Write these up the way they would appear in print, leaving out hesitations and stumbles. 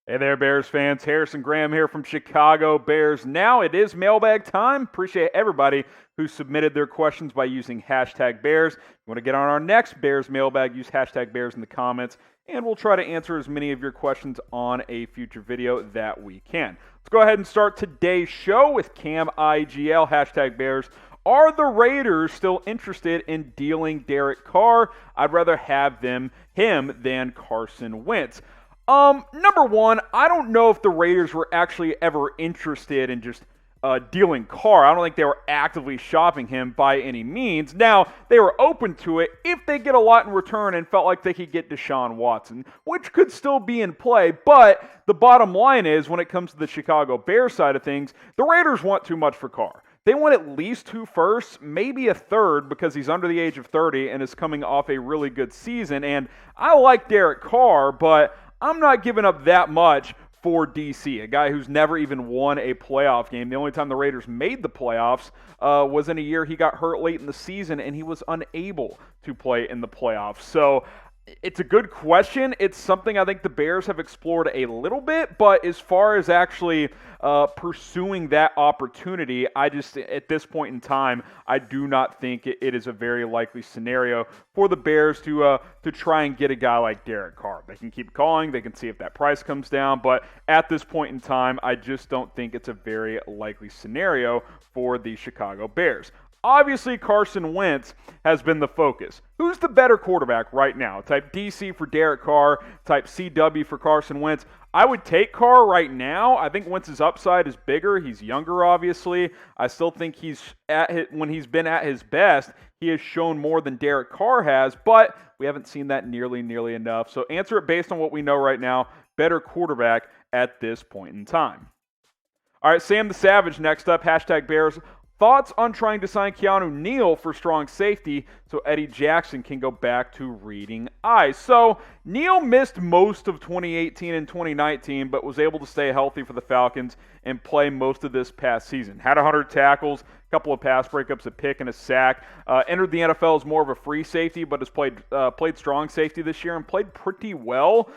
Hey there, Bears fans. Harrison Graham here from Chicago Bears. Now it is mailbag time. Appreciate everybody who submitted their questions by using hashtag Bears. If you want to get on our next Bears mailbag, use hashtag Bears in the comments, and we'll try to answer as many of your questions on a future video that we can. Let's go ahead and start today's show with Cam IGL, hashtag Bears. Are the Raiders still interested in dealing Derek Carr? I'd rather have him than Carson Wentz. Number one, I don't know if the Raiders were actually ever interested in just dealing Carr. I don't think they were actively shopping him by any means. Now, they were open to it if they get a lot in return and felt like they could get Deshaun Watson, which could still be in play. But the bottom line is, when it comes to the Chicago Bears side of things, the Raiders want too much for Carr. They want at least 2 firsts, maybe a third, because he's under the age of 30 and is coming off a really good season. And I like Derek Carr, but I'm not giving up that much for DC, a guy who's never even won a playoff game. The only time the Raiders made the playoffs was in a year he got hurt late in the season, and he was unable to play in the playoffs. So it's a good question. It's something I think the Bears have explored a little bit, but as far as actually pursuing that opportunity, I just, at this point in time, I do not think it is a very likely scenario for the Bears to try and get a guy like Derek Carr. They can keep calling, they can see if that price comes down, but at this point in time, I just don't think it's a very likely scenario for the Chicago Bears. Obviously, Carson Wentz has been the focus. Who's the better quarterback right now? Type DC for Derek Carr, type CW for Carson Wentz. I would take Carr right now. I think Wentz's upside is bigger. He's younger, obviously. I still think when he's been at his best, he has shown more than Derek Carr has, but we haven't seen that nearly enough. So answer it based on what we know right now. Better quarterback at this point in time. All right, Sam the Savage next up, hashtag Bears. Thoughts on trying to sign Keanu Neal for strong safety so Eddie Jackson can go back to reading eyes. So Neal missed most of 2018 and 2019, but was able to stay healthy for the Falcons and play most of this past season. Had 100 tackles, a couple of pass breakups, a pick, and a sack. Entered the NFL as more of a free safety, but has played strong safety this year and played pretty well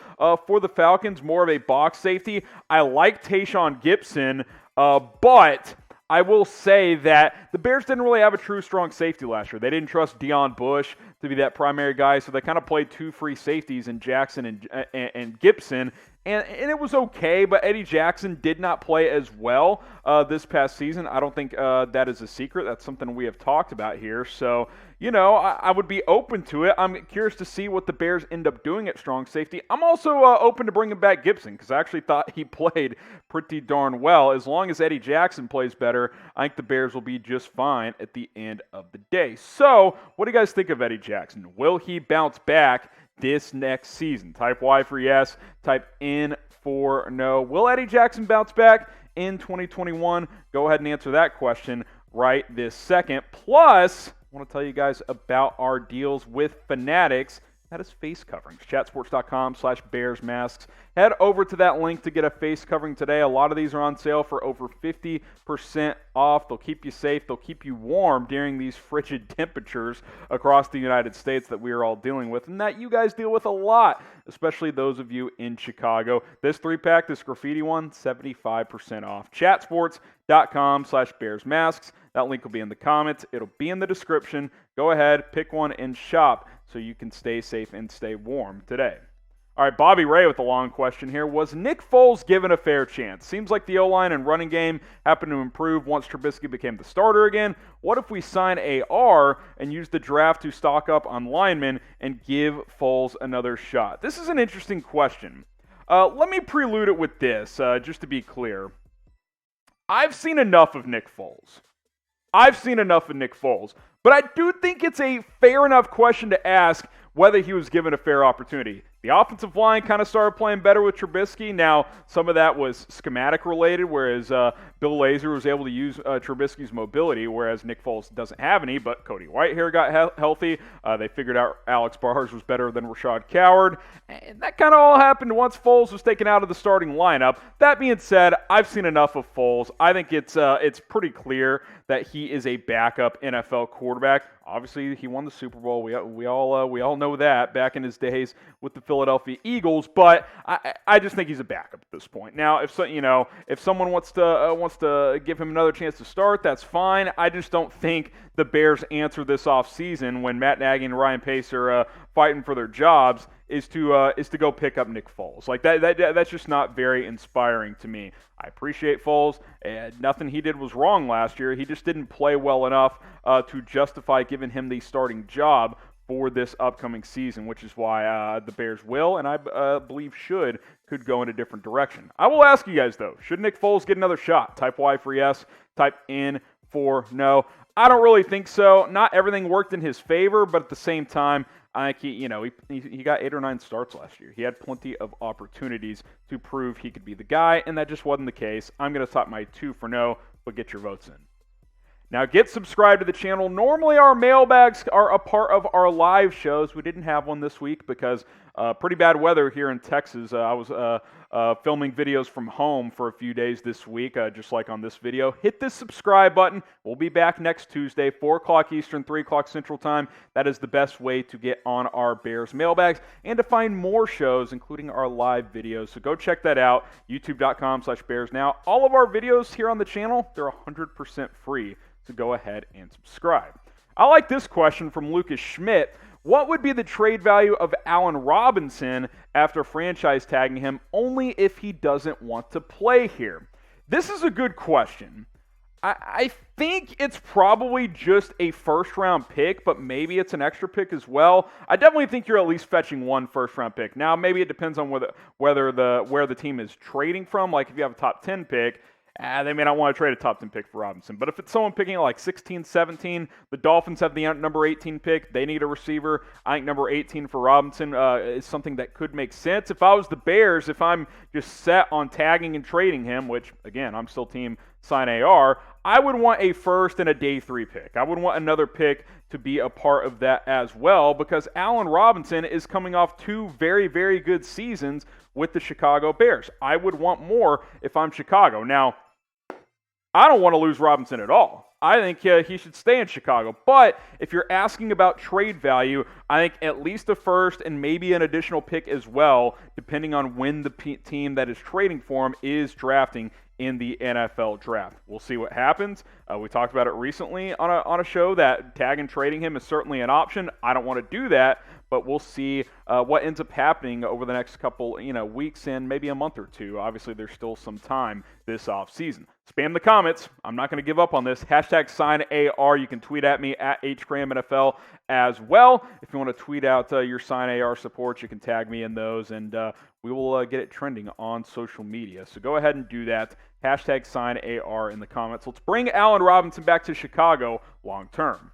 for the Falcons, more of a box safety. I like Tayshaun Gibson, but I will say that the Bears didn't really have a true strong safety last year. They didn't trust Deion Bush to be that primary guy, so they kind of played 2 free safeties in Jackson and Gibson, and it was okay, but Eddie Jackson did not play as well this past season. I don't think that is a secret. That's something we have talked about here. So, I would be open to it. I'm curious to see what the Bears end up doing at strong safety. I'm also open to bringing back Gibson because I actually thought he played pretty darn well. As long as Eddie Jackson plays better, I think the Bears will be just fine at the end of the day. So, what do you guys think of Eddie Jackson? Will he bounce back this next season? Type Y for yes, type N for no. Will Eddie Jackson bounce back in 2021? Go ahead and answer that question right this second. Plus, I want to tell you guys about our deals with Fanatics. That is face coverings. Chatsports.com/Bears masks. Head over to that link to get a face covering today. A lot of these are on sale for over 50% off. They'll keep you safe. They'll keep you warm during these frigid temperatures across the United States that we are all dealing with, and that you guys deal with a lot, especially those of you in Chicago. This 3-pack, this graffiti one, 75% off. Chatsports.com/Bears masks. That link will be in the comments. It'll be in the description. Go ahead, pick one, and shop so you can stay safe and stay warm today. All right, Bobby Ray with a long question here. Was Nick Foles given a fair chance? Seems like the O-line and running game happened to improve once Trubisky became the starter again. What if we sign AR and use the draft to stock up on linemen and give Foles another shot? This is an interesting question. Let me prelude it with this, just to be clear. I've seen enough of Nick Foles. But I do think it's a fair enough question to ask whether he was given a fair opportunity. The offensive line kind of started playing better with Trubisky. Now, some of that was schematic related, whereas Bill Lazor was able to use Trubisky's mobility, whereas Nick Foles doesn't have any, but Cody Whitehair got healthy. They figured out Alex Bars was better than Rashad Coward. And that kind of all happened once Foles was taken out of the starting lineup. That being said, I've seen enough of Foles. I think it's pretty clear that he is a backup NFL quarterback. Obviously, he won the Super Bowl. We all know that back in his days with the Philadelphia Eagles, but I just think he's a backup at this point. Now, if someone wants to give him another chance to start, that's fine. I just don't think the Bears' answer this offseason, when Matt Nagy and Ryan Pace are fighting for their jobs, is to go pick up Nick Foles. Like that's just not very inspiring to me. I appreciate Foles, and nothing he did was wrong last year. He just didn't play well enough to justify giving him the starting job for this upcoming season, which is why the Bears will, and I believe could go in a different direction. I will ask you guys, though, should Nick Foles get another shot? Type Y for yes, type in for no. I don't really think so. Not everything worked in his favor, but at the same time, I think he got 8 or 9 starts last year. He had plenty of opportunities to prove he could be the guy, and that just wasn't the case. I'm going to top my 2 for no, but get your votes in. Now, get subscribed to the channel. Normally, our mailbags are a part of our live shows. We didn't have one this week because pretty bad weather here in Texas. I was filming videos from home for a few days this week, just like on this video. Hit the subscribe button. We'll be back next Tuesday, 4 o'clock Eastern, 3 o'clock Central Time. That is the best way to get on our Bears mailbags and to find more shows, including our live videos. So go check that out, youtube.com/BearsNow. All of our videos here on the channel, they're 100% free. So go ahead and subscribe. I like this question from Lucas Schmidt. What would be the trade value of Allen Robinson after franchise tagging him only if he doesn't want to play here? This is a good question. I think it's probably just a first-round pick, but maybe it's an extra pick as well. I definitely think you're at least fetching 1 first-round pick. Now, maybe it depends on where the team is trading from. Like if you have a top 10 pick, they may not want to trade a top 10 pick for Robinson. But if it's someone picking at like 16, 17, the Dolphins have the number 18 pick. They need a receiver. I think number 18 for Robinson is something that could make sense. If I was the Bears, if I'm just set on tagging and trading him, which, again, I'm still team sign AR, I would want a first and a day 3 pick. I would want another pick to be a part of that as well, because Allen Robinson is coming off 2 very, very good seasons with the Chicago Bears. I would want more if I'm Chicago. Now, I don't want to lose Robinson at all. I think he should stay in Chicago. But if you're asking about trade value, I think at least a first and maybe an additional pick as well, depending on when the team that is trading for him is drafting in the NFL draft. We'll see what happens. We talked about it recently on a show that tag and trading him is certainly an option. I don't want to do that, but we'll see what ends up happening over the next couple weeks and maybe a month or two. Obviously, there's still some time this offseason. Spam the comments. I'm not going to give up on this. Hashtag sign AR. You can tweet at me at HGrahamNFL as well. If you want to tweet out your sign AR supports, you can tag me in those, and we will get it trending on social media. So go ahead and do that. Hashtag sign AR in the comments. Let's bring Allen Robinson back to Chicago long term.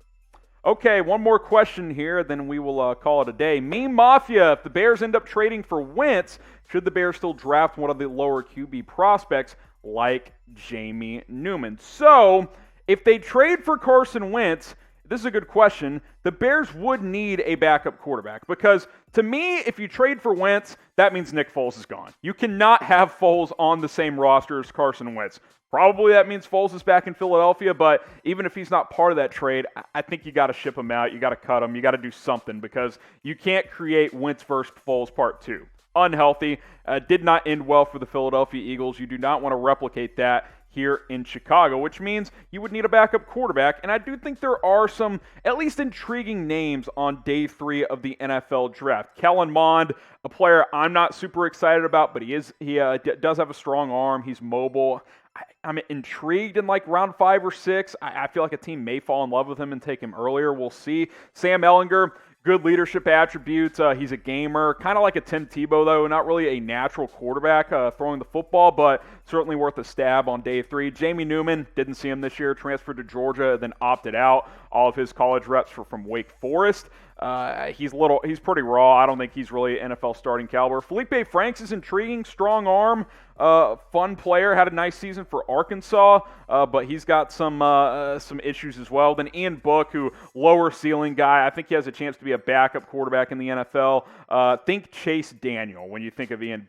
Okay, one more question here, then we will call it a day. Meme Mafia, if the Bears end up trading for Wentz, should the Bears still draft one of the lower QB prospects like Jamie Newman? So, if they trade for Carson Wentz, this is a good question. The Bears would need a backup quarterback because, to me, if you trade for Wentz, that means Nick Foles is gone. You cannot have Foles on the same roster as Carson Wentz. Probably that means Foles is back in Philadelphia, but even if he's not part of that trade, I think you got to ship him out. You got to cut him. You got to do something because you can't create Wentz versus Foles Part 2. Unhealthy. Did not end well for the Philadelphia Eagles. You do not want to replicate that here in Chicago, which means you would need a backup quarterback. And I do think there are some at least intriguing names on day 3 of the NFL draft. Kellen Mond, a player I'm not super excited about, but he does have a strong arm. He's mobile. I'm intrigued in like round 5 or 6. I feel like a team may fall in love with him and take him earlier. We'll see. Sam Ehlinger, good leadership attributes. He's a gamer, kind of like a Tim Tebow, though. Not really a natural quarterback throwing the football, but certainly worth a stab on day 3. Jamie Newman, didn't see him this year, transferred to Georgia, then opted out. All of his college reps were from Wake Forest. He's pretty raw. I don't think he's really NFL starting caliber. Felipe Franks is intriguing, strong arm, fun player. Had a nice season for Arkansas, but he's got some issues as well. Then Ian Book, who lower ceiling guy. I think he has a chance to be a backup quarterback in the NFL. Think Chase Daniel when you think of Ian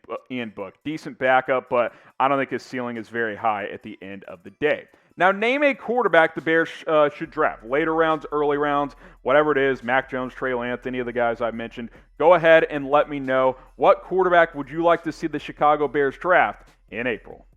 Book. Decent backup, but I don't think his ceiling is very high at the end of the day. Now, name a quarterback the Bears should draft. Later rounds, early rounds, whatever it is, Mac Jones, Trey Lance, any of the guys I mentioned. Go ahead and let me know, what quarterback would you like to see the Chicago Bears draft in April?